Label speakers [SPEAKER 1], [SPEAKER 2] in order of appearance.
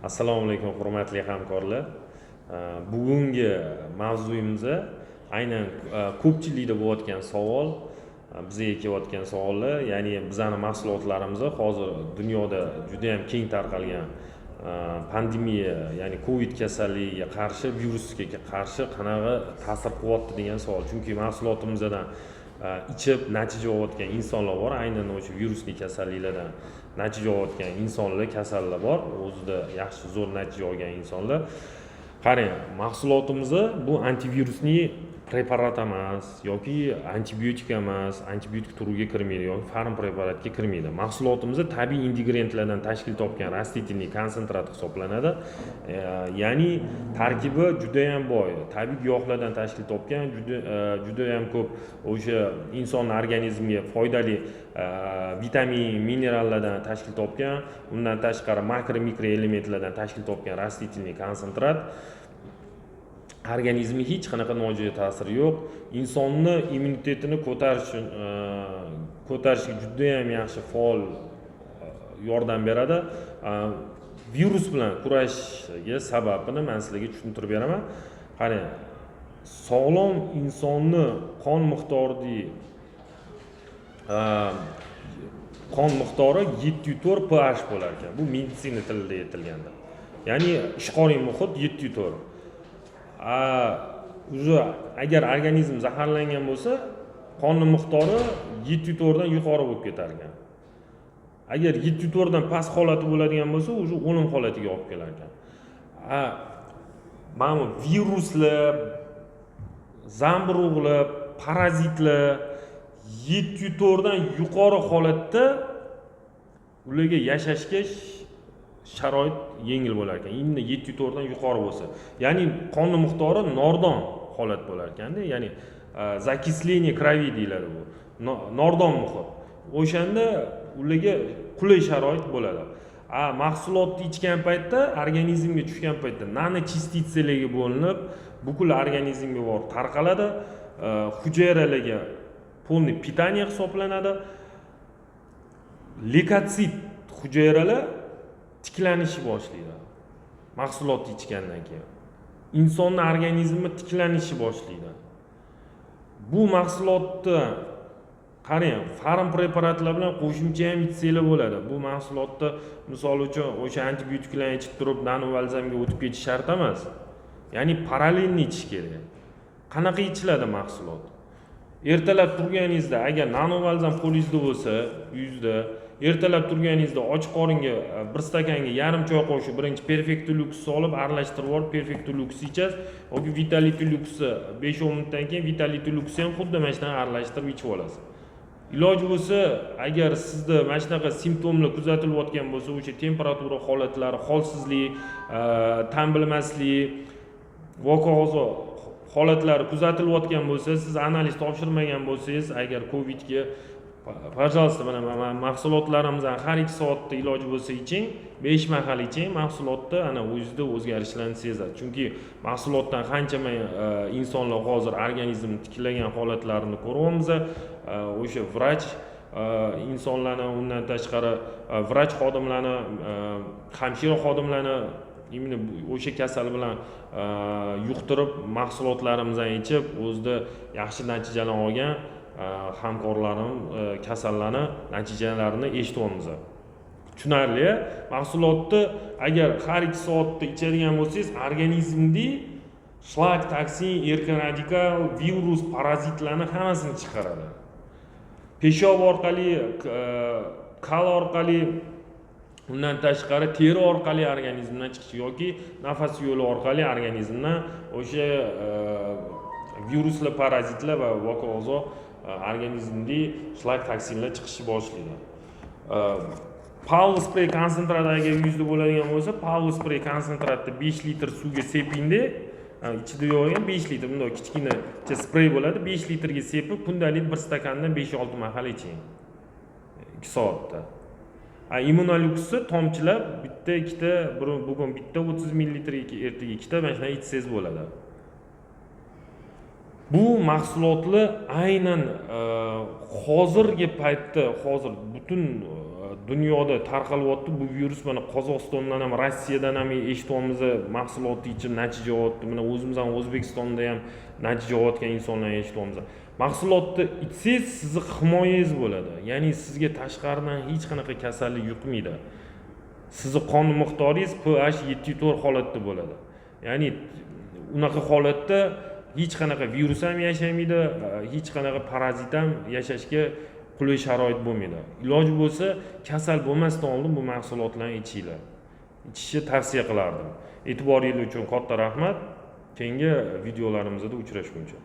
[SPEAKER 1] Assalomu alaykum hurmatli hamkorlar. Bugungi mavzuyimiz aynan ko'pchilikda bo'layotgan savol, bizga kelayotgan savollar, ya'ni bizning mahsulotlarimiz hozir dunyoda juda ham keng tarqalgan pandemiya, ya'ni Covid kasalligiga qarshi, virusga qarshi qanaqa ta'sir qilyapti degan savol. Chunki mahsulotimizdan ichib natija olayotgan insonlar bor, aynan o'sha virusli kasalliklardan natija olayotgan insonlar, kasallar bor, o'zida yaxshi zo'r natija olgan insonlar. Qarang, mahsulotimiz bu antivirusli preparat emas yoki antibiotik emas, antibiotik turiga kirmaydi yoki farm preparatga kirmaydi. Mahsulotimiz tabiiy ingrediyentlardan tashkil topgan rastительный konsentrat hisoblanadi. Ya'ni tarkibi juda ham boy, tabiiy giyohlardan tashkil topgan, juda ham ko'p o'sha inson organizmiga foydali vitamin, minerallardan tashkil topgan, undan tashqari makro mikro elementlardan tashkil topgan rastительный konsentrat. Organizmga hech qanaqa nojo'ya ta'siri yo'q. Insonni immunitetini ko'tarishga juda ham yaxshi faol yordam beradi. Virus bilan kurashishga sababini men sizlarga tushuntirib beraman. Qarang, sog'lom insonni qon miqdori 7,4 pH bo'lar ekan. Bu meditsina tilida aytilganda. Ya'ni ishqoriy muhit 7,4. Agar organizm zaharlangan bo'lsa, qonning miqdori 7,4 dan yuqori bo'lib ketar ekan. Agar 7,4 dan past holati bo'ladigan bo'lsa, o'sha o'lim holatiga olib kelar ekan. Mana viruslar, zamburug'lar, parazitlar 7,4 dan yuqori holatda ularga yashashga sharoit yengil bo'lar ekan. Endi 7,4 dan yuqori bo'lsa, ya'ni qonning miqdori nordon holat bo'lar ekanda, ya'ni zakislение крови deyiladi bu. Nordon muhit. O'shanda ularga qulay sharoit bo'ladi. Mahsulotni ichgan paytda, organizmga tushgan paytda nano chistitsalarga bo'linib, bugun organizmga borib tarqaladi, hujayralarga полный питание hisoblanadi. Leukotsit hujayralar tiklanishni boshlaydi. Mahsulotni ichgandan keyin insonning organizmi tiklanishni boshlaydi. Bu mahsulotni qarang, farm preparatlar bilan qo'shimcha ham ichsanglar bo'ladi. Bu mahsulotni misol uchun o'sha antibiotiklarni ichib turib nanovalzamga o'tib ketish shart emas. Ya'ni parallelni ichish kerak. Qanaqa ichiladi mahsulot? Ertalab turganingizda agar nanovalzam qo'lingizda bo'lsa, yuzda ertalab turganingizda och qoringa bir stakanga yarim choy qo'shib, birinchi Perfectolux solib aralashtirib olib Perfectolux ichasiz, yoki Vitalitolux 5-10 minutdan keyin Vitalitolux ham xuddi mana shunday aralashtirib ichib olasiz. Iloji bo'lsa, agar sizda mana shunaqa simptomlar kuzatilayotgan bo'lsa, o'sha temperatura holatlari, holsizlik, tan bilmaslik, voqo'g'azo holatlari kuzatilayotgan bo'lsa, siz analiz topshirmagan bo'lsangiz, agar Covidga пожалуйста, mana mahsulotlarimizdan har 2 soatda iloji bo'lsa iching, 5 mahal iching, mahsulotda ana o'zida o'zgarishlarni sezadi. Chunki mahsulotdan qanchama insonlar hozir organizmni tiklagan holatlarini ko'ryapmiz. O'sha vrach insonlarni, undan tashqari vrach xodimlarni, hamshira xodimlarni именно o'sha kasal bilan yuqtirib mahsulotlarimizdan ichib, o'zida yaxshi natijalar olgan hamkorlarim kasallarni natijalarini eshityapmiz. Tushunarli. Mahsulotni agar har 2 soatda ichadigan bo'lsangiz, organizmda shlak, toksin, erkin radikal, virus, parazitlarni hammasini chiqaradi. Peshob orqali, kal orqali, undan tashqari teri orqali organizmdan chiqishi yoki nafas yo'li orqali organizmdan o'sha viruslar, parazitlar va voqo'g'azo organizmda shlak, toksinlar chiqishni boshlaydi. Power spray konsentrat agar yuzda bo'ladigan bo'lsa, power spray konsentratni 5 litr suvga sepingda, ichida yo'g'on 5 litr bunday kichkina spray bo'ladi, 5 litrga sepib, kundalik 1 stakandan 5-6 mahal iching. 2 soatda. Immunolyuksni tomchilab bitta ikkita, bugun bitta 30 ml, ertaga ikkita mana shunday ichsangiz bo'ladi. Bu mahsulotlar aynan hozirgi paytda, hozir butun dunyoda tarqalyapti bu virus. Mana Qozog'istondan ham, Rossiyadan ham eshityapmiz, mahsulotni ichib natija olyapti. Mana o'zimiz ham O'zbekistonda ham natija olayotgan insonlarni eshityapmiz. Mahsulotni ichsangiz sizni himoyangiz bo'ladi. Ya'ni sizga tashqaridan hech qanaqa kasallik yuqmaydi. Sizni qon miqdoringiz pH 7.4 holatda bo'ladi. Ya'ni unaqa holatda hech qanaqa virus ham yashamaydi, hech qanaqa parazit ham yashashga qulay sharoit bo'lmaydi. Iloji bo'lsa, kasal bo'lmasdan oldin bu mahsulotlarni ichinglar. Ichishni tavsiya qilardim. E'tiboringiz uchun katta rahmat. Keyingi videolarimizda uchrashguncha.